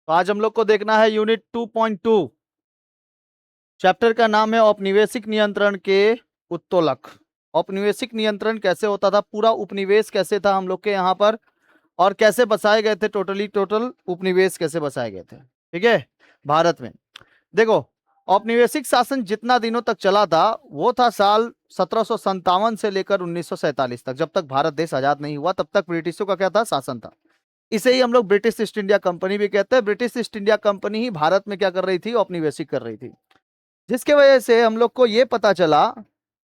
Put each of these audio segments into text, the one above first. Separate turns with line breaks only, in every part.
तो आज हम लोग को देखना है यूनिट 2.2। चैप्टर का नाम है औपनिवेशिक नियंत्रण के उत्तोलक। औपनिवेशिक नियंत्रण कैसे होता था, पूरा उपनिवेश कैसे था हम लोग के यहाँ पर, और कैसे बसाए गए थे, टोटल उपनिवेश कैसे बसाए गए थे, ठीक है, भारत में। देखो, औपनिवेशिक शासन जितना दिनों तक चला था वो था साल 1757 से लेकर 1947 तक। जब तक भारत देश आजाद नहीं हुआ तब तक ब्रिटिशों का क्या था, शासन था। इसे ही हम लोग ब्रिटिश ईस्ट इंडिया कंपनी भी कहते हैं। ब्रिटिश ईस्ट इंडिया कंपनी ही भारत में क्या कर रही थी, औपनिवेशिक कर रही थी। जिसके वजह से हम लोग को यह पता चला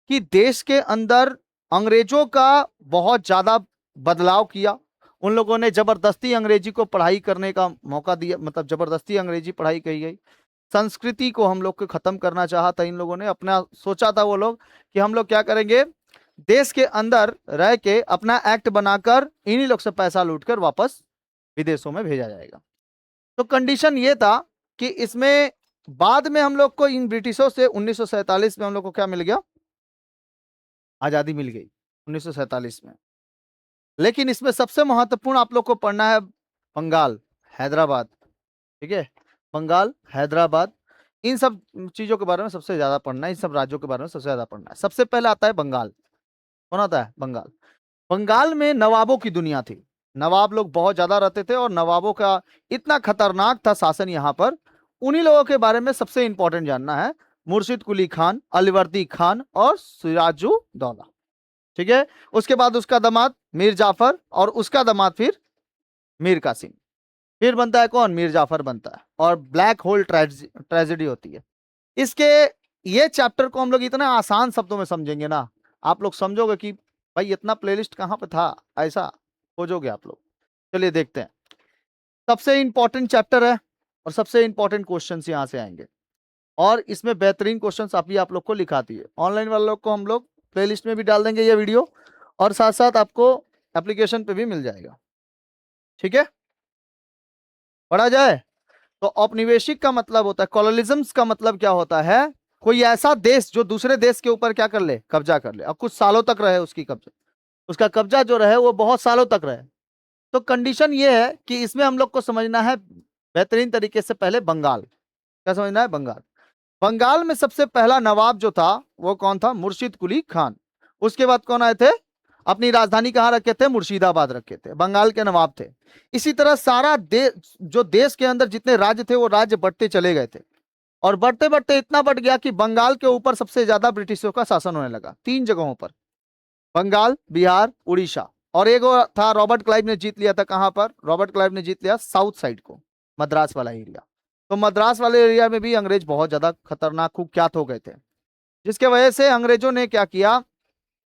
कि देश के अंदर अंग्रेजों का बहुत ज्यादा बदलाव किया। उन लोगों ने जबरदस्ती अंग्रेजी को पढ़ाई करने का मौका दिया, मतलब जबरदस्ती अंग्रेजी पढ़ाई की गई। संस्कृति को हम लोग को खत्म करना चाहा था इन लोगों ने। अपना सोचा था वो लोग कि हम लोग क्या करेंगे, देश के अंदर रह के अपना एक्ट बनाकर इन्हीं लोग से पैसा लूटकर वापस विदेशों में भेजा जाएगा। तो कंडीशन ये था कि इसमें बाद में हम लोग को इन ब्रिटिशों से 1947 में हम लोग को क्या मिल गया, आजादी मिल गई 1947 में। लेकिन इसमें सबसे महत्वपूर्ण आप लोग को पढ़ना है बंगाल, हैदराबाद, ठीक है, बंगाल, हैदराबाद, इन सब चीजों के बारे में सबसे ज्यादा पढ़ना है, इन सब राज्यों के बारे में सबसे ज्यादा पढ़ना है। सबसे पहले आता है बंगाल। कौन आता है, बंगाल। बंगाल में नवाबों की दुनिया थी। नवाब लोग बहुत ज्यादा रहते थे और नवाबों का इतना खतरनाक था शासन यहाँ पर। उन्हीं लोगों के बारे में सबसे इंपॉर्टेंट जानना है, मुर्शिद कुली खान, अलीवर्दी खान और सिराजुद्दौला, ठीक है। उसके बाद उसका दामाद मीर जाफर और उसका दामाद फिर मीर कासिम। फिर बनता है कौन, मीर जाफर बनता है, और ब्लैक होल ट्रेजेडी होती है। इसके ये चैप्टर को हम लोग इतना आसान शब्दों में समझेंगे ना, आप लोग समझोगे कि भाई इतना प्लेलिस्ट कहाँ पे था, ऐसा खोजोगे आप लोग। चलिए देखते हैं। सबसे इंपॉर्टेंट चैप्टर है और सबसे इंपॉर्टेंट क्वेश्चंस यहाँ से आएंगे, और इसमें बेहतरीन क्वेश्चंस अभी आप लोग को लिखाती है। ऑनलाइन वाले लोग को हम लोग प्लेलिस्ट में भी डाल देंगे ये वीडियो, और साथ साथ आपको एप्लीकेशन पे भी मिल जाएगा, ठीक है। पढ़ा जाए तो औपनिवेशिक का मतलब होता है, कॉलोनिज्म का मतलब क्या होता है, कोई ऐसा देश जो दूसरे देश के ऊपर क्या कर ले, कब्जा कर ले, और कुछ सालों तक रहे उसकी कब्जा, उसका कब्जा जो रहे वो बहुत सालों तक रहे। तो कंडीशन ये है कि इसमें हम लोग को समझना है बेहतरीन तरीके से। पहले बंगाल, क्या समझना है, बंगाल। बंगाल में सबसे पहला नवाब जो था वो कौन था, मुर्शिद कुली खान। उसके बाद कौन आए थे, अपनी राजधानी कहाँ रखे थे, मुर्शिदाबाद रखे थे, बंगाल के नवाब थे। इसी तरह सारा देश, जो देश के अंदर जितने राज्य थे वो राज्य बढ़ते चले गए थे, और बढ़ते बढ़ते इतना बढ़ गया कि बंगाल के ऊपर सबसे ज्यादा ब्रिटिशों का शासन होने लगा। 3 जगहों पर, बंगाल, बिहार, उड़ीसा। और एक और था, रॉबर्ट क्लाइव ने जीत लिया था। कहां पर, रॉबर्ट क्लाइव ने जीत लिया साउथ साइड को, मद्रास वाला एरिया। तो मद्रास वाले एरिया में भी अंग्रेज बहुत ज्यादा खतरनाक कुख्यात हो गए थे, जिसके वजह से अंग्रेजों ने क्या किया,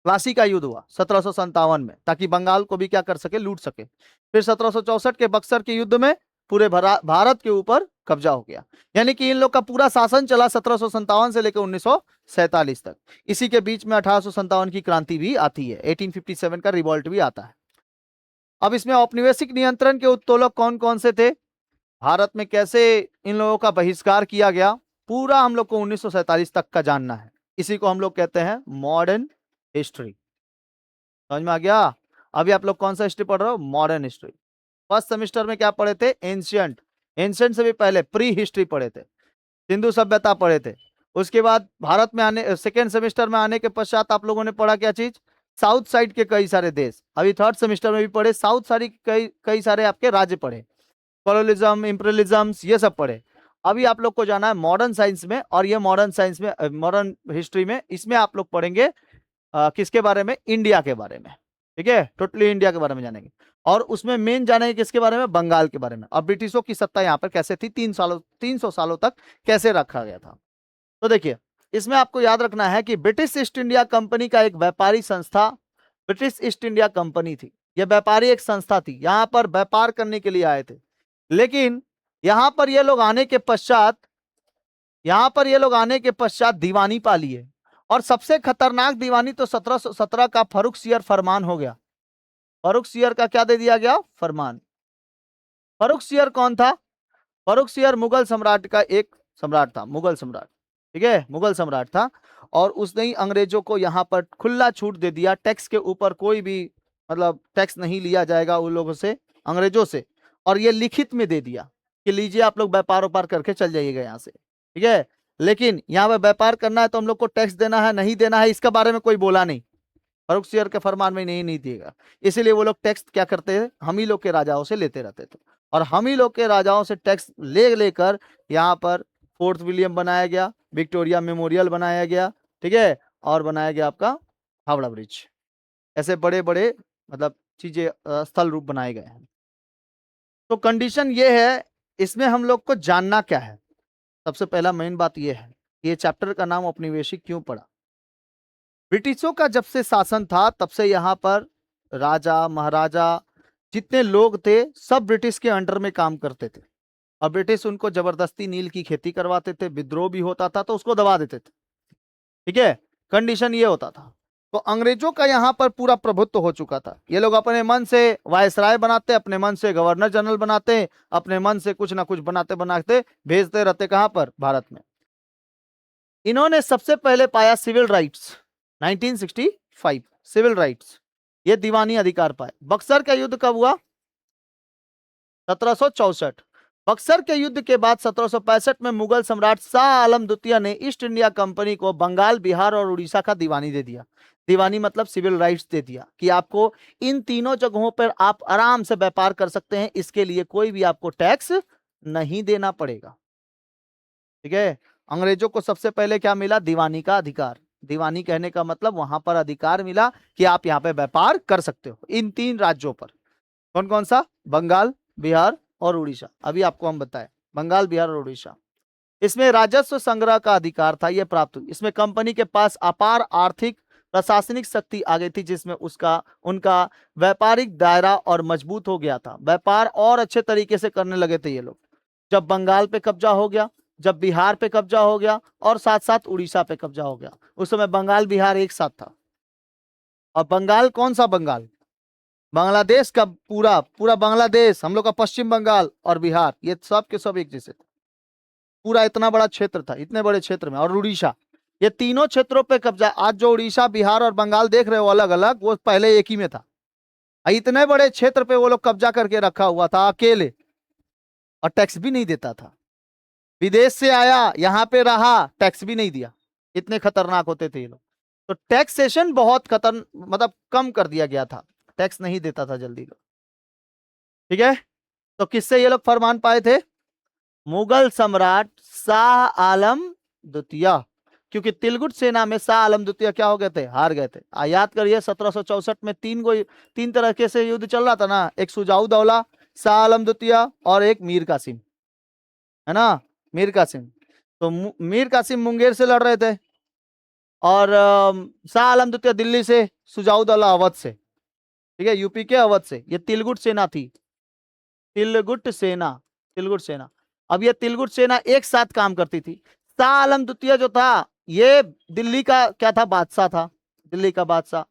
प्लासी का युद्ध हुआ 1757 में, ताकि बंगाल को भी क्या कर सके, लूट सके। फिर 1764 के बक्सर के युद्ध में पूरे भारत के ऊपर कब्जा हो गया। यानी कि इन लोग का पूरा शासन चला 1757 से लेकर 1947 तक। इसी के बीच में 1857 की क्रांति भी आती है, 1857 का रिवॉल्ट भी आता है। अब इसमें औपनिवेशिक नियंत्रण के उत्तोलक कौन कौन से थे, भारत में कैसे इन लोगों का बहिष्कार किया गया, पूरा हम लोग को 1947 तक का जानना है। इसी को हम लोग कहते हैं मॉडर्न हिस्ट्री। समझ में आ गया। अभी आप लोग कौन सा हिस्ट्री पढ़ रहे हो, मॉडर्न हिस्ट्री। फर्स्ट सेमेस्टर में क्या पढ़े थे, एंशियंट, एंशियंट से भी पहले प्री हिस्ट्री पढ़े थे, सिंधु सभ्यता पढ़े थे। उसके बाद भारत में आने, सेकेंड सेमेस्टर में आने के पश्चात आप लोगों ने पढ़ा क्या चीज, साउथ साइड के कई सारे देश। अभी थर्ड सेमेस्टर में भी पढ़े साउथ साइड कई कई सारे आपके राज्य पढ़े, कॉलोनिज्म, इंपीरियलिज्म, ये सब पढ़े। अभी आप लोग को जाना है मॉडर्न साइंस में, और ये मॉडर्न साइंस में, मॉडर्न हिस्ट्री में, इसमें आप लोग पढ़ेंगे किसके बारे में, इंडिया के बारे में, ठीक है, टोटली इंडिया के बारे में जानेंगे। और उसमें मेन जानेंगे किसके बारे में, बंगाल के बारे में, और ब्रिटिशों की सत्ता यहाँ पर कैसे थी, 300 सालों तक कैसे रखा गया था। तो देखिए, इसमें आपको याद रखना है कि ब्रिटिश ईस्ट इंडिया कंपनी का एक व्यापारी संस्था ब्रिटिश ईस्ट इंडिया कंपनी थी। यह व्यापारी एक संस्था थी, यहाँ पर व्यापार करने के लिए आए थे। लेकिन यहाँ पर ये लोग आने के पश्चात, दीवानी पा लिए, और सबसे खतरनाक दीवानी तो 1717 का फर्रुख सियर फरमान हो गया। फर्रुख सियर का क्या दे दिया गया, फरमान। फर्रुख सियर कौन था, फर्रुख सियर मुगल सम्राट का एक सम्राट था, मुगल सम्राट, ठीक है, मुगल सम्राट था। और उसने ही अंग्रेजों को यहाँ पर खुला छूट दे दिया, टैक्स के ऊपर कोई भी, मतलब टैक्स नहीं लिया जाएगा उन लोगों से, अंग्रेजों से, और ये लिखित में दे दिया। कि लीजिए आप लोग व्यापार व्यापार करके चल जाइएगा यहाँ से, ठीक है। लेकिन यहाँ पे व्यापार करना है तो हम लोग को टैक्स देना है नहीं देना है, इसके बारे में कोई बोला नहीं। फर्रुख सियर के फरमान में नहीं दिएगा, इसीलिए वो लोग टैक्स क्या करते हैं, हम ही लोग के राजाओं से लेते रहते थे, और हम ही लोग के राजाओं से टैक्स ले लेकर यहाँ पर फोर्ट विलियम बनाया गया, विक्टोरिया मेमोरियल बनाया गया, ठीक है, और बनाया गया आपका हावड़ा ब्रिज। ऐसे बड़े बड़े मतलब चीजें स्थल रूप बनाए गए हैं। तो कंडीशन ये है, इसमें हम लोग को जानना क्या है, सबसे पहला मेन बात ये है, ये चैप्टर का नाम औपनिवेशिक क्यों पड़ा। ब्रिटिशों का जब से शासन था तब से यहाँ पर राजा महाराजा जितने लोग थे सब ब्रिटिश के अंडर में काम करते थे, और ब्रिटिश उनको जबरदस्ती नील की खेती करवाते थे, विद्रोह भी होता था तो उसको दबा देते थे, ठीक है। कंडीशन ये होता था। तो अंग्रेजों का यहाँ पर पूरा प्रभुत्व हो चुका था, ये लोग अपने मन से वायसराय बनाते, अपने मन से गवर्नर जनरल बनाते, अपने मन से कुछ ना कुछ बनाते बनाते भेजते रहते कहां पर, भारत में। इन्होंने सबसे पहले पाया सिविल राइट्स 1965, सिविल राइट्स, ये दीवानी अधिकार पाए। बक्सर का युद्ध कब हुआ, 1764। बक्सर के युद्ध के बाद 1765 में मुगल सम्राट शाह आलम द्वितीय ने ईस्ट इंडिया कंपनी को बंगाल, बिहार और उड़ीसा का दीवानी दे दिया। दीवानी मतलब सिविल राइट्स दे दिया कि आपको इन तीनों जगहों पर आप आराम से व्यापार कर सकते हैं, इसके लिए कोई भी आपको टैक्स नहीं देना पड़ेगा, ठीक है। अंग्रेजों को सबसे पहले क्या मिला, दीवानी का अधिकार। दीवानी कहने का मतलब वहां पर अधिकार मिला कि आप यहाँ पे व्यापार कर सकते हो इन तीन राज्यों पर। कौन कौन सा, बंगाल, बिहार और उड़ीसा। अभी आपको हम बताएं, बंगाल, बिहार और उड़ीसा। इसमें राजस्व संग्रह का अधिकार था, यह प्राप्त हुई। इसमें कंपनी के पास अपार आर्थिक प्रशासनिक शक्ति आ गई थी, जिसमें उनका व्यापारिक दायरा और मजबूत हो गया था। व्यापार और अच्छे तरीके से करने लगे थे ये लोग, जब बंगाल पे कब्जा हो गया, जब बिहार पे कब्जा हो गया, और साथ साथ उड़ीसा पे कब्जा हो गया। उस समय बंगाल बिहार एक साथ था। और बंगाल कौन सा बंगाल, बांग्लादेश का पूरा पूरा बांग्लादेश, हम लोग का पश्चिम बंगाल और बिहार, ये सब के सब एक जैसे थे। पूरा इतना बड़ा क्षेत्र था, इतने बड़े क्षेत्र में। और उड़ीसा, ये तीनों क्षेत्रों पे कब्जा। आज जो उड़ीसा, बिहार और बंगाल देख रहे हो अलग अलग, वो पहले एक ही में था। इतने बड़े क्षेत्र पे वो लोग कब्जा करके रखा हुआ था अकेले, और टैक्स भी नहीं देता था। विदेश से आया, यहाँ पे रहा, टैक्स भी नहीं दिया। इतने खतरनाक होते थे ये लोग। तो टैक्सेशन बहुत मतलब कम कर दिया गया था, टैक्स नहीं देता था जल्दी लोग, ठीक है। तो किससे ये लोग फरमान पाए थे, मुगल सम्राट शाह आलम द्वितीय। क्योंकि तिलगुट सेना में शाह आलम द्वितीय क्या हो गए थे, हार गए थे। याद करिए 1764 में तीन तरीके से युद्ध चल रहा था ना, एक सुजाउद्दौला, शाह आलम द्वितीय और एक मीर कासिम, है ना, मीर कासिम। तो मीर कासिम मुंगेर से लड़ रहे थे, और शाह आलम द्वितीय दिल्ली से, सुजाउद्दौला अवध से, ठीक है, यूपी के अवध से। ये तिलगुट सेना थी, तिलगुट सेना, तिलगुट सेना। अब ये तिलगुट सेना एक साथ काम करती थी। शाह आलम द्वितीय जो था ये दिल्ली का क्या था, बादशाह था, दिल्ली का बादशाह।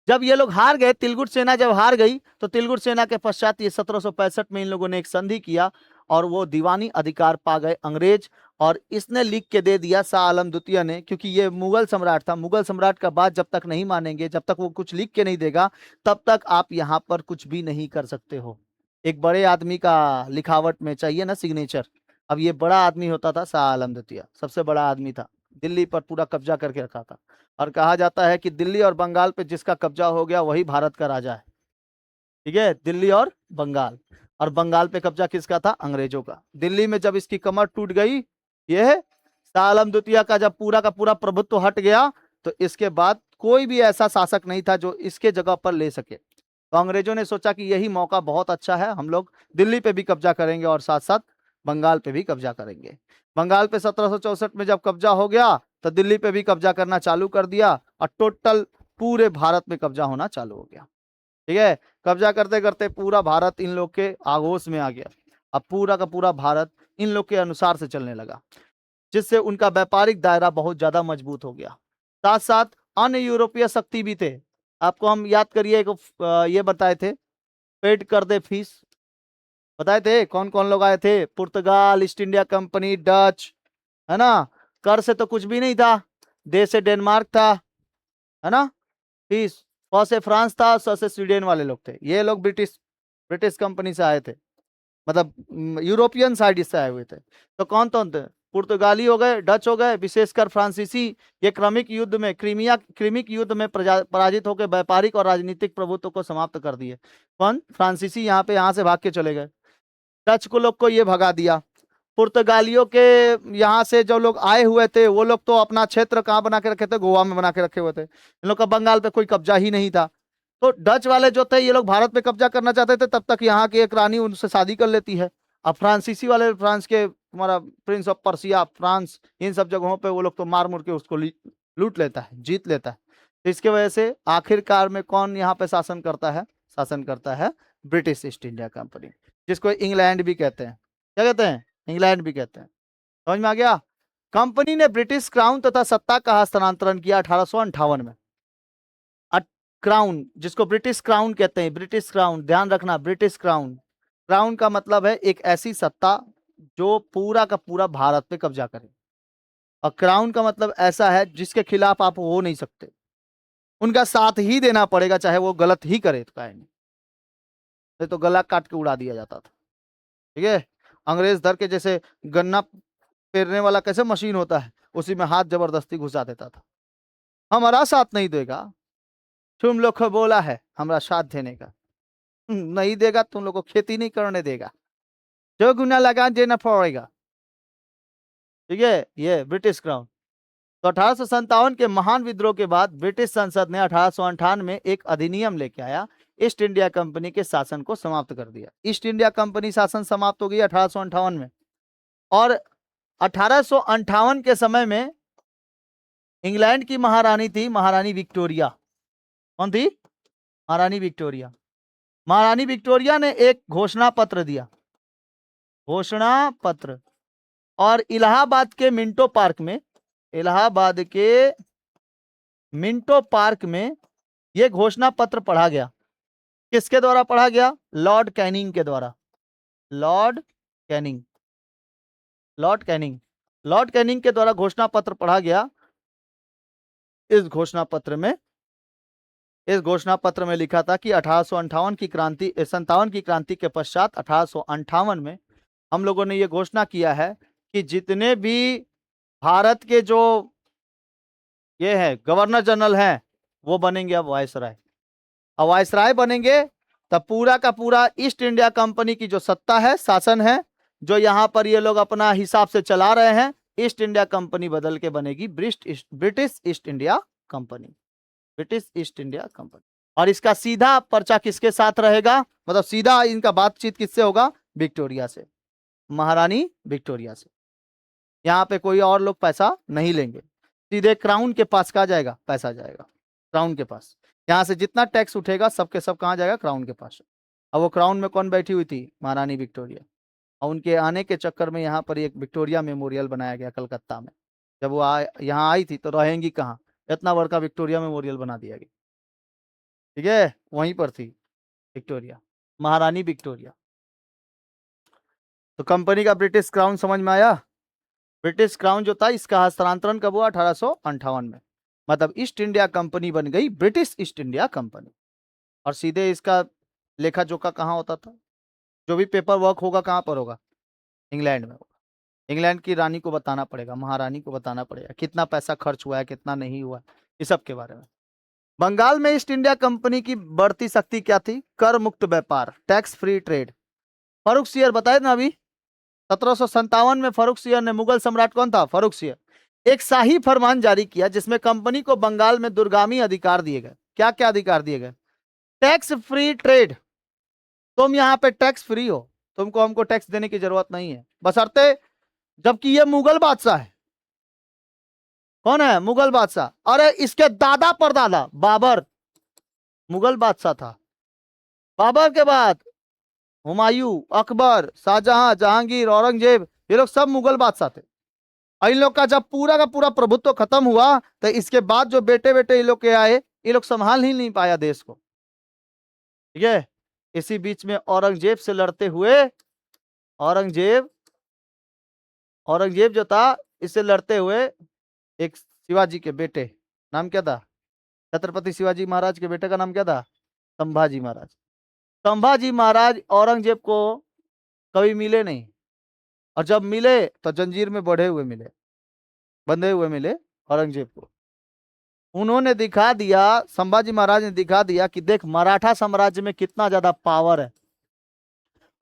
जब ये लोग हार गए, तिलगुट सेना जब हार गई, तो तिलगुट सेना के पश्चात ये 1765 में इन लोगों ने एक संधि किया, और वो दीवानी अधिकार पा गए अंग्रेज। और इसने लिख के दे दिया शाह आलम द्वितीय ने, क्योंकि ये मुगल सम्राट था, मुगल सम्राट का बात जब तक नहीं मानेंगे, जब तक वो कुछ लिख के नहीं देगा, तब तक आप यहाँ पर कुछ भी नहीं कर सकते हो। एक बड़े आदमी का लिखावट में चाहिए ना सिग्नेचर। अब ये बड़ा आदमी होता था शाह आलम द्वितीय, सबसे बड़ा आदमी था, दिल्ली पर पूरा कब्जा करके रखा था। और कहा जाता है कि दिल्ली और बंगाल पे जिसका कब्जा हो गया वही भारत का राजा है, ठीक है, दिल्ली और बंगाल। और बंगाल पे कब्जा किसका था, अंग्रेजों का। दिल्ली में जब इसकी कमर टूट गई, ये शाह आलम द्वितीय का जब पूरा का पूरा प्रभुत्व हट गया, तो इसके बाद कोई भी ऐसा शासक नहीं था जो इसके जगह पर ले सके। तो अंग्रेजों ने सोचा कि यही मौका बहुत अच्छा है, हम लोग दिल्ली पे भी कब्जा करेंगे और साथ साथ बंगाल पे भी कब्जा करेंगे। बंगाल पे 1764 में जब कब्जा हो गया, तो दिल्ली पे भी कब्जा करना चालू कर दिया, और टोटल पूरे भारत में कब्जा होना चालू हो गया, ठीक है। कब्जा करते करते पूरा भारत इन लोग के आगोश में आ गया। अब पूरा का पूरा भारत इन लोग के अनुसार से चलने लगा, जिससे उनका व्यापारिक दायरा बहुत ज्यादा मजबूत हो गया। साथ साथ अन्य यूरोपीय शक्ति भी थे। आपको हम याद करिए, ये बताए थे, पेड कर दे फीस, बताए थे कौन कौन लोग आए थे, पुर्तगाल, ईस्ट इंडिया कंपनी, डच, है ना। कर से तो कुछ भी नहीं था, दे से डेनमार्क था, है ना। फीस, फ से फ्रांस था, स से स्वीडन वाले लोग थे। ये लोग ब्रिटिश ब्रिटिश कंपनी से आए थे। मतलब यूरोपियन साइड से आए हुए थे। तो कौन कौन थे? पुर्तगाली हो गए, डच हो गए, विशेषकर फ्रांसीसी। ये क्रमिक युद्ध में पराजित होकर व्यापारिक और राजनीतिक प्रभुत्व को समाप्त कर दिए। कौन? फ्रांसीसी यहाँ से भाग के चले गए। डच को लोग को ये भगा दिया। पुर्तगालियों के यहाँ से जो लोग आए हुए थे वो लोग तो अपना क्षेत्र कहाँ बना के रखे थे? गोवा में बना के रखे हुए थे। इन लोग का बंगाल पे कोई कब्जा ही नहीं था। तो डच वाले जो थे ये लोग भारत पे कब्जा करना चाहते थे, तब तक यहाँ की एक रानी उनसे शादी कर लेती है। अब फ्रांसीसी वाले, फ्रांस के हमारा प्रिंस ऑफ पर्सिया, फ्रांस, इन सब जगहों पे वो लोग तो मार मुर के उसको लूट लेता है, जीत लेता है। तो इसके वजह से आखिरकार में कौन यहाँ पे शासन करता है? शासन करता है ब्रिटिश ईस्ट इंडिया कंपनी, जिसको इंग्लैंड भी कहते हैं। क्या कहते हैं? इंग्लैंड भी कहते हैं। समझ में आ गया? कंपनी ने ब्रिटिश क्राउन तथा सत्ता का हस्तांतरण किया 1858 में। क्राउन, जिसको ब्रिटिश क्राउन कहते हैं, ब्रिटिश क्राउन, ध्यान रखना, ब्रिटिश क्राउन। क्राउन का मतलब है एक ऐसी सत्ता जो पूरा का पूरा भारत पे कब्जा करे, और क्राउन का मतलब ऐसा है जिसके खिलाफ आप हो नहीं सकते, उनका साथ ही देना पड़ेगा, चाहे वो गलत ही करे तो काहे नहीं तो गला काट के उड़ा दिया जाता था। ठीक है? अंग्रेज धर के, जैसे गन्ना पेरने वाला कैसे मशीन होता है, उसी में हाथ जबरदस्ती घुसा देता था। हमारा साथ नहीं देगा, तुम लोग को बोला है हमारा साथ देने का, नहीं देगा, तुम लोग को खेती नहीं करने देगा, जो गुना लगा देना पड़ेगा। ठीक है? ये ब्रिटिश क्राउन। तो 1857 के महान विद्रोह के बाद ब्रिटिश संसद ने 1858 में एक अधिनियम लेके आया, ईस्ट इंडिया कंपनी के शासन को समाप्त कर दिया। ईस्ट इंडिया कंपनी शासन समाप्त हो गई 1858 में। और 1858 के समय में इंग्लैंड की महारानी थी, महारानी विक्टोरिया। कौन थी? महारानी विक्टोरिया। महारानी विक्टोरिया ने एक घोषणा पत्र दिया, घोषणा पत्र। और इलाहाबाद के मिंटो पार्क में, इलाहाबाद के मिंटो पार्क में यह घोषणा पत्र पढ़ा गया। किसके द्वारा पढ़ा गया? लॉर्ड कैनिंग के द्वारा। Lord Canning, Lord Canning, Lord Canning के द्वारा घोषणा पत्र पढ़ा गया। इस घोषणा पत्र में लिखा था कि 1858 की क्रांति, 57 की क्रांति के पश्चात 1858 में हम लोगों ने यह घोषणा किया है कि जितने भी भारत के जो ये है गवर्नर जनरल हैं वो बनेंगे अब वायसराय। अब वायसराय बनेंगे तब पूरा का पूरा ईस्ट इंडिया कंपनी की जो सत्ता है, शासन है, जो यहाँ पर ये लोग अपना हिसाब से चला रहे हैं, ईस्ट इंडिया कंपनी बदल के बनेगी British east India company, British east India company. और इसका सीधा पर्चा किसके साथ रहेगा? मतलब सीधा इनका बातचीत किससे होगा? विक्टोरिया से, महारानी विक्टोरिया से। यहाँ पे कोई और लोग पैसा नहीं लेंगे, सीधे क्राउन के पास कहा जाएगा, पैसा जाएगा क्राउन के पास। यहाँ से जितना टैक्स उठेगा सबके सब कहाँ जाएगा? क्राउन के पास। अब वो क्राउन में कौन बैठी हुई थी? महारानी विक्टोरिया। और उनके आने के चक्कर में यहाँ पर एक विक्टोरिया मेमोरियल बनाया गया कलकत्ता में। जब वो यहाँ आई थी तो रहेंगी कहाँ, इतना बड़का विक्टोरिया मेमोरियल बना दिया गया। ठीक है? वहीं पर थी विक्टोरिया, महारानी विक्टोरिया। तो कंपनी का ब्रिटिश क्राउन समझ में आया? ब्रिटिश क्राउन जो था इसका हस्तांतरण कब हुआ? 1858 में। मतलब ईस्ट इंडिया कंपनी बन गई ब्रिटिश ईस्ट इंडिया कंपनी। और सीधे इसका लेखा जोखा कहाँ होता था? जो भी पेपर वर्क होगा कहाँ पर होगा? इंग्लैंड में होगा। इंग्लैंड की रानी को बताना पड़ेगा, महारानी को बताना पड़ेगा कितना पैसा खर्च हुआ है, कितना नहीं हुआ, इस सब के बारे में। बंगाल में ईस्ट इंडिया कंपनी की बढ़ती शक्ति क्या थी? कर मुक्त व्यापार, टैक्स फ्री ट्रेड। फर्रुखसियर बताए ना अभी, 1757 में फर्रुखसियर ने, मुगल सम्राट कौन था? फर्रुखसियर, एक शाही फरमान जारी किया जिसमें कंपनी को बंगाल में दूरगामी अधिकार दिए गए। क्या क्या अधिकार दिए गए? टैक्स फ्री ट्रेड, तुम यहाँ पे टैक्स फ्री हो, तुमको हमको टैक्स देने की जरूरत नहीं है, बशर्ते, जबकि ये मुगल बादशाह है। कौन है? मुगल बादशाह। अरे इसके दादा परदादा बाबर मुगल बादशाह था। बाबर के बाद हुमायूं, अकबर, शाहजहां, जहांगीर, औरंगजेब, ये लोग सब मुगल बादशाह थे। इन लोग का जब पूरा का पूरा प्रभुत्व खत्म हुआ तो इसके बाद जो बेटे बेटे ये लोग के आए, ये लोग संभाल ही नहीं पाया देश को। ठीक है? इसी बीच में औरंगजेब से लड़ते हुए, औरंगजेब जो था इससे लड़ते हुए एक शिवाजी के बेटे, नाम क्या था? छत्रपति शिवाजी महाराज के बेटे का नाम क्या था? संभाजी महाराज। संभाजी महाराज औरंगजेब को कभी मिले नहीं, और जब मिले तो जंजीर में बढ़े हुए मिले, बंधे हुए मिले औरंगजेब को। उन्होंने दिखा दिया, संभाजी महाराज ने दिखा दिया कि देख मराठा साम्राज्य में कितना ज्यादा पावर है।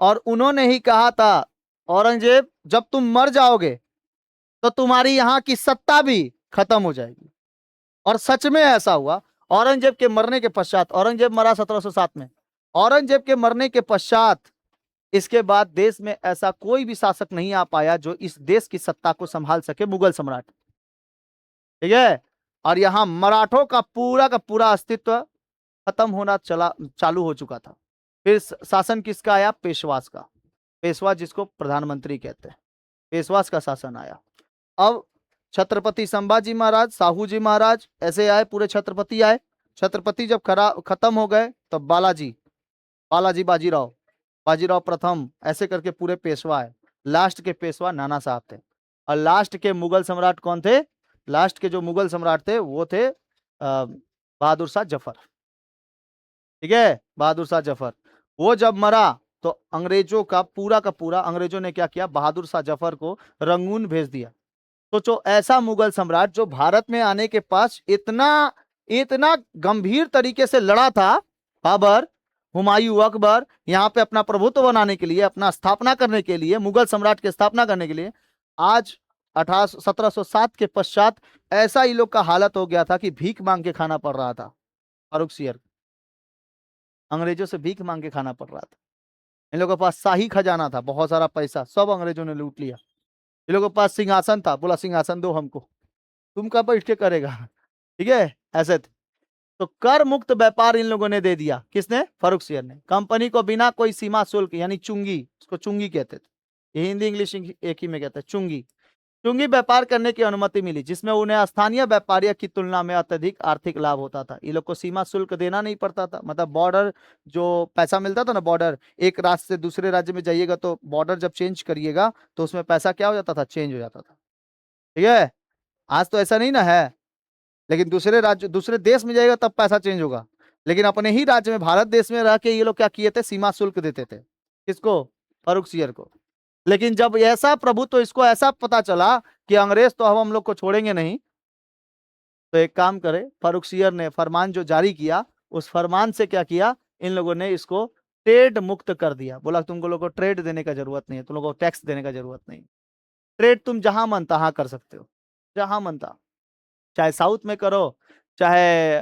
और उन्होंने ही कहा था, औरंगजेब जब तुम मर जाओगे तो तुम्हारी यहां की सत्ता भी खत्म हो जाएगी। और सच में ऐसा हुआ। औरंगजेब के मरने के पश्चात, औरंगजेब मरा 1707 में, औरंगजेब के मरने के पश्चात इसके बाद देश में ऐसा कोई भी शासक नहीं आ पाया जो इस देश की सत्ता को संभाल सके, मुगल सम्राट। ठीक है। और यहां मराठों का पूरा अस्तित्व खत्म होना चालू हो चुका था। फिर शासन किसका आया? पेशवास का। पेशवा जिसको प्रधानमंत्री कहते हैं, पेशवास का शासन आया। अब छत्रपति संभाजी महाराज, साहू जी महाराज, ऐसे आए, पूरे छत्रपति आए। छत्रपति जब खत्म हो गए तब बालाजी, बालाजी बाजीराव, बाजीराव प्रथम, ऐसे करके पूरे पेशवा है। लास्ट के पेशवा नाना साहब थे। और लास्ट के मुगल सम्राट कौन थे? लास्ट के जो मुगल सम्राट थे वो थे बहादुर शाह जफर। ठीक है, बहादुर शाह जफर। वो जब मरा तो अंग्रेजों का पूरा अंग्रेजों ने क्या किया? बहादुर शाह जफर को रंगून भेज दिया। सोचो, ऐसा मुगल सम्राट जो भारत में आने के पास इतना इतना गंभीर तरीके से लड़ा था, बाबर, हुमायूं, अकबर, यहाँ पे अपना प्रभुत्व बनाने के लिए, अपना स्थापना करने के लिए, मुगल सम्राट की स्थापना करने के लिए, आज 1707 के पश्चात ऐसा ही लोग का हालत हो गया था कि भीख मांग के खाना पड़ रहा था। फारूक सियर, अंग्रेजों से भीख मांग के खाना पड़ रहा था। इन लोगों के पास शाही खजाना था, बहुत सारा पैसा, सब अंग्रेजों ने लूट लिया। इन लोगों के पास सिंहासन था, बोला सिंहासन दो हमको, तुम कब बैठ के करेगा। ठीक है, ऐसे थे। तो कर मुक्त व्यापार इन लोगों ने दे दिया। किसने? फारूक सियर ने। कंपनी को बिना कोई सीमा शुल्क, यानी चुंगी, उसको चुंगी कहते थे, हिंदी इंग्लिश एक ही में कहते हैं, चुंगी, चुंगी व्यापार करने की अनुमति मिली, जिसमें उन्हें स्थानीय व्यापारियों की तुलना में अत्यधिक आर्थिक लाभ होता था। ये लोग को सीमा शुल्क देना नहीं पड़ता था, मतलब बॉर्डर जो पैसा मिलता था ना, बॉर्डर, एक राज्य से दूसरे राज्य में जाइएगा तो बॉर्डर जब चेंज करिएगा तो उसमें पैसा क्या हो जाता था? चेंज हो जाता था। ठीक है, आज तो ऐसा नहीं ना है, लेकिन दूसरे राज्य, दूसरे देश में जाएगा तब पैसा चेंज होगा। लेकिन अपने ही राज्य में, भारत देश में रह के ये लोग क्या किए थे? सीमा शुल्क देते थे। किसको? फारूक सियर को। लेकिन जब ऐसा प्रभु, तो इसको ऐसा पता चला कि अंग्रेज तो हम लोग को छोड़ेंगे नहीं, तो एक काम करे, फारूक सियर ने फरमान जो जारी किया, उस फरमान से क्या किया? इन लोगों ने इसको ट्रेड मुक्त कर दिया। बोला तुम लोगों को ट्रेड देने का जरूरत नहीं है, तुम लोगों को टैक्स देने का जरूरत नहीं। ट्रेड तुम जहां मन तहां कर सकते हो, जहां मन तहां, चाहे साउथ में करो, चाहे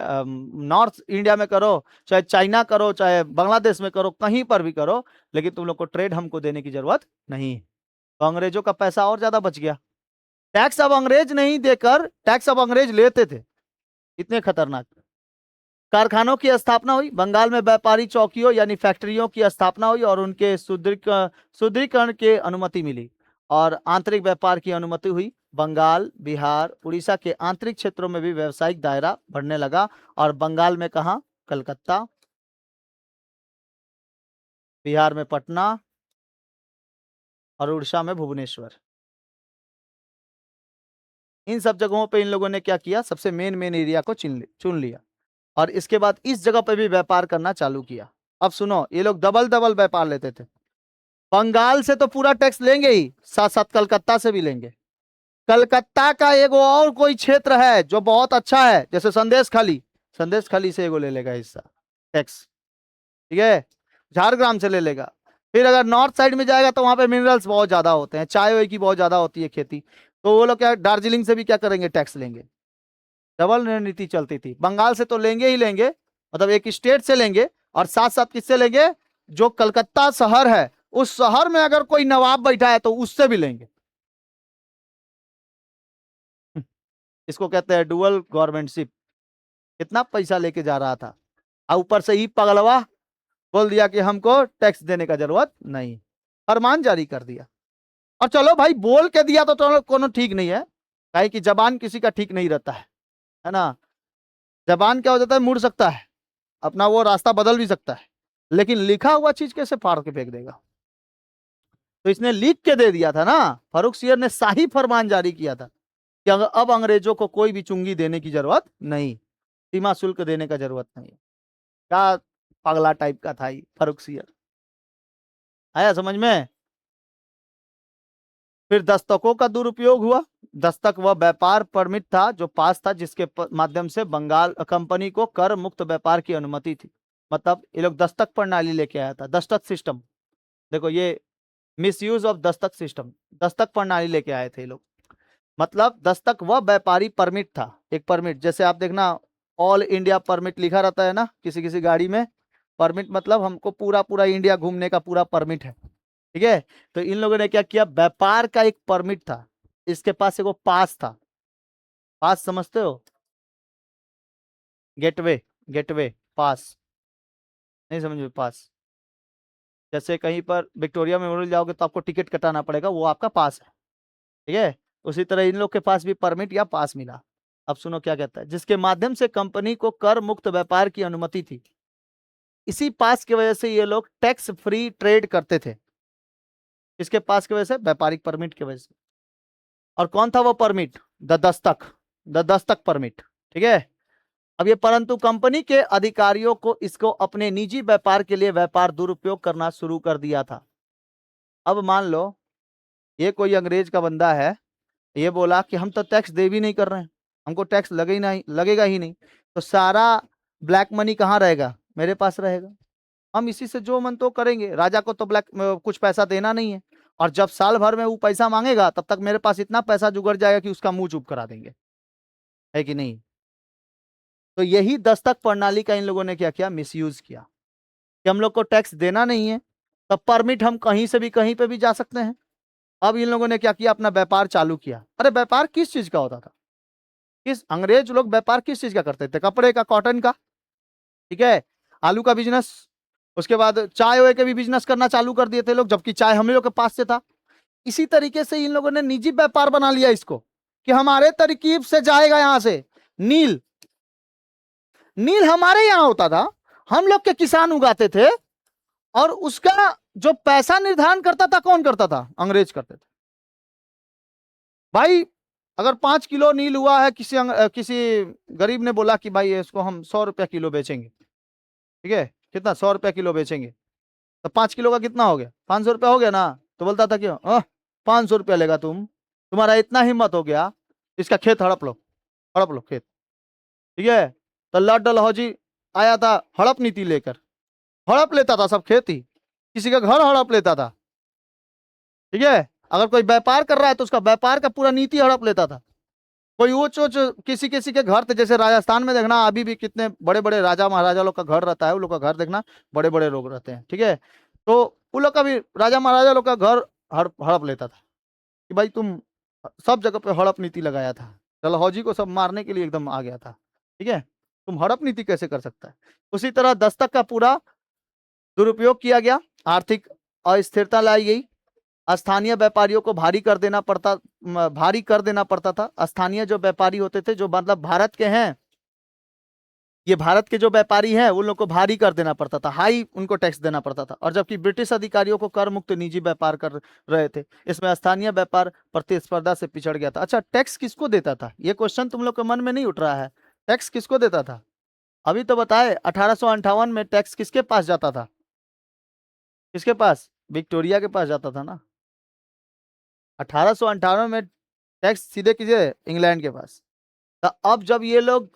नॉर्थ इंडिया में करो, चाहे चाइना करो, चाहे बांग्लादेश में करो, कहीं पर भी करो, लेकिन तुम लोग को ट्रेड हमको देने की जरूरत नहीं। तो अंग्रेजों का पैसा और ज्यादा बच गया। टैक्स अब अंग्रेज नहीं देकर, टैक्स अब अंग्रेज लेते थे। इतने खतरनाक। कारखानों की स्थापना हुई, बंगाल में व्यापारी चौकियों यानी फैक्ट्रियों की स्थापना हुई और उनके सुदृढ़ीकरण की अनुमति मिली, और आंतरिक व्यापार की अनुमति हुई। बंगाल, बिहार, उड़ीसा के आंतरिक क्षेत्रों में भी व्यावसायिक दायरा बढ़ने लगा। और बंगाल में कहा? कलकत्ता, बिहार में पटना, और उड़ीसा में भुवनेश्वर। इन सब जगहों पे इन लोगों ने क्या किया? सबसे मेन एरिया को चुन लिया, और इसके बाद इस जगह पे भी व्यापार करना चालू किया। अब सुनो, ये लोग डबल डबल व्यापार लेते थे। बंगाल से तो पूरा टैक्स लेंगे ही, साथ साथ कलकत्ता से भी लेंगे। कलकत्ता का एगो और कोई क्षेत्र है जो बहुत अच्छा है, जैसे संदेश खाली, संदेश खाली से एगो ले लेगा हिस्सा टैक्स। ठीक है, झारग्राम से ले लेगा। फिर अगर नॉर्थ साइड में जाएगा तो वहां पे मिनरल्स बहुत ज्यादा होते हैं, चाय वाय की बहुत ज्यादा होती है खेती, तो वो लोग क्या, दार्जिलिंग से भी क्या करेंगे? टैक्स लेंगे। डबल रणनीति चलती थी। बंगाल से तो लेंगे ही लेंगे, मतलब एक स्टेट से लेंगे, और साथ साथ किससे लेंगे? जो कलकत्ता शहर है, उस शहर में अगर कोई नवाब बैठा है तो उससे भी लेंगे। इसको कहते हैं डुअल गवर्नमेंटशिप। कितना पैसा लेके जा रहा था, और ऊपर से ही पगलवा बोल दिया कि हमको टैक्स देने का जरूरत नहीं, फरमान जारी कर दिया। और चलो भाई, बोल के दिया तो चलो कोनो ठीक नहीं है, काहे कि जबान किसी का ठीक नहीं रहता है ना। जबान क्या हो जाता है? मुड़ सकता है, अपना वो रास्ता बदल भी सकता है, लेकिन लिखा हुआ चीज कैसे फाड़ के फेंक देगा? तो इसने लिख के दे दिया था ना, फारूक सियर ने शाही फरमान जारी किया था कि अब अंग्रेजों को कोई भी चुंगी देने की जरूरत नहीं, सीमा शुल्क देने का जरूरत नहीं। क्या पगला टाइप का था ये फारूक सियर, आया समझ में? फिर दस्तकों का दुरुपयोग हुआ। दस्तक वह व्यापार परमिट था जो पास था, जिसके माध्यम से बंगाल कंपनी को कर मुक्त व्यापार की अनुमति थी। मतलब ये लोग दस्तक प्रणाली लेके आया था, दस्तक सिस्टम। देखो ये misuse of Dastak system, Dastak प्रणाली लेके आए थे ये लोग। मतलब दस्तक वह व्यापारी परमिट था, एक परमिट, जैसे आप देखना ऑल इंडिया परमिट लिखा रहता है ना किसी किसी गाड़ी में। परमिट मतलब हमको पूरा पूरा इंडिया घूमने का पूरा परमिट है, ठीक है। तो इन लोगों ने क्या किया, व्यापार का एक परमिट था, इसके पास एक पास था। पास समझते हो, गेटवे, गेटवे पास, नहीं समझ में पास। जैसे कहीं पर विक्टोरिया मेमोरियल जाओगे तो आपको टिकट कटाना पड़ेगा, वो आपका पास है, ठीक है। उसी तरह इन लोग के पास भी परमिट या पास मिला। अब सुनो क्या कहता है, जिसके माध्यम से कंपनी को कर मुक्त व्यापार की अनुमति थी। इसी पास की वजह से ये लोग टैक्स फ्री ट्रेड करते थे। इसके पास की वजह से, व्यापारिक परमिट की वजह से। और कौन था वो permit, the Dastak, the Dastak permit, ठीक है। अब ये परंतु कंपनी के अधिकारियों को इसको अपने निजी व्यापार के लिए व्यापार दुरुपयोग करना शुरू कर दिया था। अब मान लो ये कोई अंग्रेज का बंदा है, ये बोला कि हम तो टैक्स दे भी नहीं कर रहे हैं, हमको टैक्स लगे ही नहीं, लगेगा ही नहीं, तो सारा ब्लैक मनी कहाँ रहेगा, मेरे पास रहेगा, हम इसी से जो मन तो करेंगे। राजा को तो ब्लैक कुछ पैसा देना नहीं है, और जब साल भर में वो पैसा मांगेगा तब तक मेरे पास इतना पैसा जुगड़ जाएगा कि उसका मुंह चुप करा देंगे, है कि नहीं। तो यही दस्तक प्रणाली का इन लोगों ने क्या किया, मिसयूज किया, कि हम लोग को टैक्स देना नहीं है, तब परमिट हम कहीं से भी कहीं पे भी जा सकते हैं। अब इन लोगों ने क्या किया, अपना व्यापार चालू किया। अरे व्यापार किस चीज का होता था, किस अंग्रेज लोग व्यापार किस चीज का करते थे, कपड़े का, कॉटन का, ठीक है, आलू का बिजनेस। उसके बाद चाय वाय के भी बिजनेस करना चालू कर दिए थे लोग, जबकि चाय हम लोग के पास से था। इसी तरीके से इन लोगों ने निजी व्यापार बना लिया इसको, कि हमारे तरकीब से जाएगा यहां से नील, नील हमारे यहां होता था, हम लोग के किसान उगाते थे, और उसका जो पैसा निर्धारण करता था कौन करता था, अंग्रेज करते थे। भाई अगर 5 किलो नील हुआ है, किसी गरीब ने बोला कि भाई इसको हम 100 रुपया किलो बेचेंगे, ठीक है, कितना, 100 रुपया किलो बेचेंगे, तो 5 किलो का कितना हो गया, 500 रुपया हो गया ना। तो बोलता था क्यों, 500 रुपया लेगा तुम, तुम्हारा इतना हिम्मत हो गया, इसका खेत हड़प लो खेत, ठीक है। तो लॉर्ड डलहौजी आया था हड़प नीति लेकर, हड़प लेता था सब खेती, किसी का घर हड़प लेता था, ठीक है। अगर कोई व्यापार कर रहा है तो उसका व्यापार का पूरा नीति हड़प लेता था। कोई ऊंच ऊंच किसी किसी के घर थे, जैसे राजस्थान में देखना अभी भी कितने बड़े बड़े राजा महाराजा लोग का घर रहता है, उन लोग का घर देखना बड़े बड़े लोग रहते हैं, ठीक है। तो उन लोग का भी राजा महाराजा लोग का घर हड़प लेता था, कि भाई तुम सब जगह पे हड़प नीति लगाया था, डलहौजी को सब मारने के लिए एकदम आ गया था, ठीक है, तुम हड़प नीति कैसे कर सकता है। उसी तरह दस्तक का पूरा दुरुपयोग किया गया, आर्थिक अस्थिरता लाई गई, स्थानीय व्यापारियों को भारी कर देना पड़ता था। स्थानीय जो व्यापारी होते थे, जो मतलब भारत के हैं, ये भारत के जो व्यापारी हैं उन लोग को भारी कर देना पड़ता था, हाई उनको टैक्स देना पड़ता था। और जबकि ब्रिटिश अधिकारियों को कर मुक्त निजी व्यापार कर रहे थे, इसमें स्थानीय व्यापार प्रतिस्पर्धा से पिछड़ गया था। अच्छा, टैक्स किसको देता था, ये क्वेश्चन तुम लोग के मन में नहीं उठ रहा है, टैक्स किसको देता था। अभी तो बताए 1858 में टैक्स किसके पास जाता था, किसके पास, विक्टोरिया के पास जाता था ना। 1858 में टैक्स सीधे किसे, इंग्लैंड के पास। तो अब जब ये लोग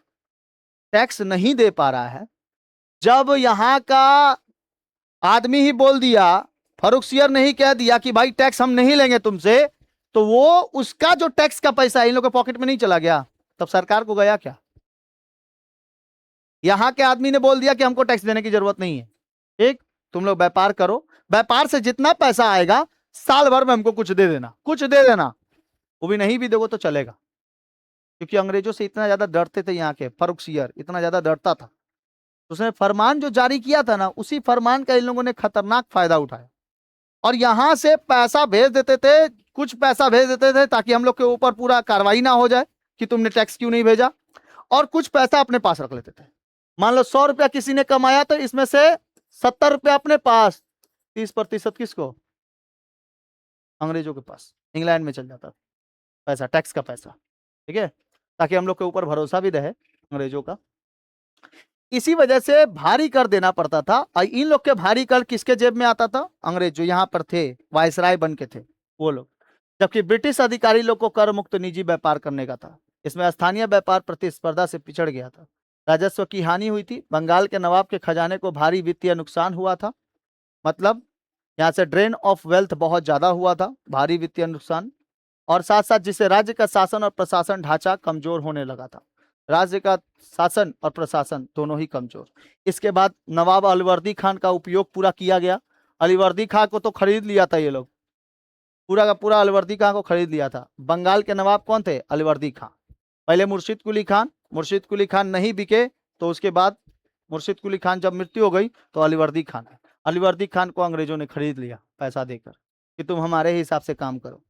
टैक्स नहीं दे पा रहा है, जब यहाँ का आदमी ही बोल दिया, फरुखसियर ने ही कह दिया कि भाई टैक्स हम नहीं लेंगे तुमसे, तो वो उसका जो टैक्स का पैसा इन लोग के पॉकेट में नहीं चला गया, तब सरकार को गया क्या। यहाँ के आदमी ने बोल दिया कि हमको टैक्स देने की जरूरत नहीं है, ठीक, तुम लोग व्यापार करो, व्यापार से जितना पैसा आएगा साल भर में हमको कुछ दे देना, कुछ दे देना, वो भी नहीं भी दोगे तो चलेगा। क्योंकि अंग्रेजों से इतना ज्यादा डरते थे, यहाँ के फरुखसियर इतना ज्यादा डरता था, उसने फरमान जो जारी किया था ना, उसी फरमान का इन लोगों ने खतरनाक फायदा उठाया, और यहां से पैसा भेज देते थे, कुछ पैसा भेज देते थे ताकि हम लोग के ऊपर पूरा कार्रवाई ना हो जाए कि तुमने टैक्स क्यों नहीं भेजा, और कुछ पैसा अपने पास रख लेते थे। मान लो 100 रुपया किसी ने कमाया, तो इसमें से 70 रुपया अपने पास, 30% किसको, अंग्रेजों के पास, इंग्लैंड में चल जाता था पैसा, टैक्स का पैसा, ठीक है, ताकि हम लोग के ऊपर भरोसा भी रहे अंग्रेजों का। इसी वजह से भारी कर देना पड़ता था, और इन लोग के भारी कर किसके जेब में आता था, अंग्रेज जो यहाँ पर थे वायसराय बन के थे वो लोग। जबकि ब्रिटिश अधिकारी लोग को कर मुक्त निजी व्यापार करने का था। इसमें स्थानीय व्यापार प्रतिस्पर्धा से पिछड़ गया था। राजस्व की हानि हुई थी। बंगाल के नवाब के खजाने को भारी वित्तीय नुकसान हुआ था। मतलब यहाँ से ड्रेन ऑफ वेल्थ बहुत ज्यादा हुआ था, भारी वित्तीय नुकसान। और साथ साथ जिससे राज्य का शासन और प्रशासन ढांचा कमजोर होने लगा था। राज्य का शासन और प्रशासन दोनों ही कमजोर। इसके बाद नवाब अलीवर्दी खान का उपयोग पूरा किया गया। अलीवर्दी खान को तो खरीद लिया था ये लोग, पूरा का पूरा अलीवर्दी खान को खरीद लिया था। बंगाल के नवाब कौन थे? अलीवर्दी खान। पहले मुर्शिद कुली खान, मुर्शिद कुली खान नहीं बिके तो उसके बाद मुर्शिद कुली खान जब मृत्यु हो गई तो अलीवर्दी खान है। अलीवर्दी खान को अंग्रेजों ने खरीद लिया पैसा देकर कि तुम हमारे हिसाब से काम करो,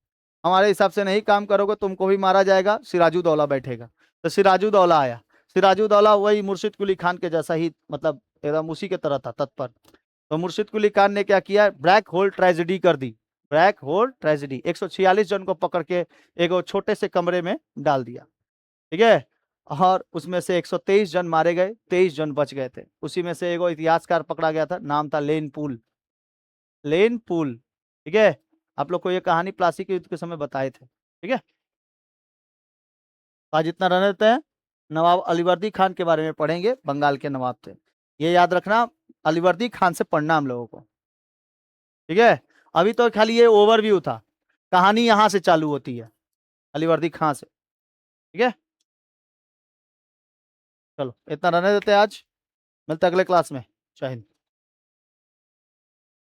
हमारे हिसाब से नहीं काम करोगे तुमको भी मारा जाएगा, सिराजुद्दौला बैठेगा। तो सिराजुद्दौला आया। सिराजुद्दौला वही मुर्शिद कुली खान के जैसा ही, मतलब एकदम उसी के तरह था, तत्पर। तो मुर्शिद कुली खान ने क्या किया? ब्लैक होल ट्रेजेडी कर दी। ब्लैक होल ट्रेजेडी 146 जन को पकड़ के एक छोटे से कमरे में डाल दिया, ठीक है। और उसमें से 123 जन मारे गए, 23 जन बच गए थे। उसी में से एक इतिहासकार पकड़ा गया था, नाम था लेन पूल। लेन पूल, ठीक है। आप लोग को ये कहानी प्लासी के युद्ध के समय बताए थे, ठीक है। आज इतना रहने देते हैं। नवाब अलीवर्दी खान के बारे में पढ़ेंगे, बंगाल के नवाब थे, ये याद रखना। अलीवर्दी खान से पढ़ना हम लोगों को, ठीक है। अभी तो खाली ये ओवरव्यू था, कहानी यहां से चालू होती है, अलीवर्दी खान से, ठीक है। चलो इतना रहने देते हैं आज, मिलते हैं अगले क्लास में। जय हिंद।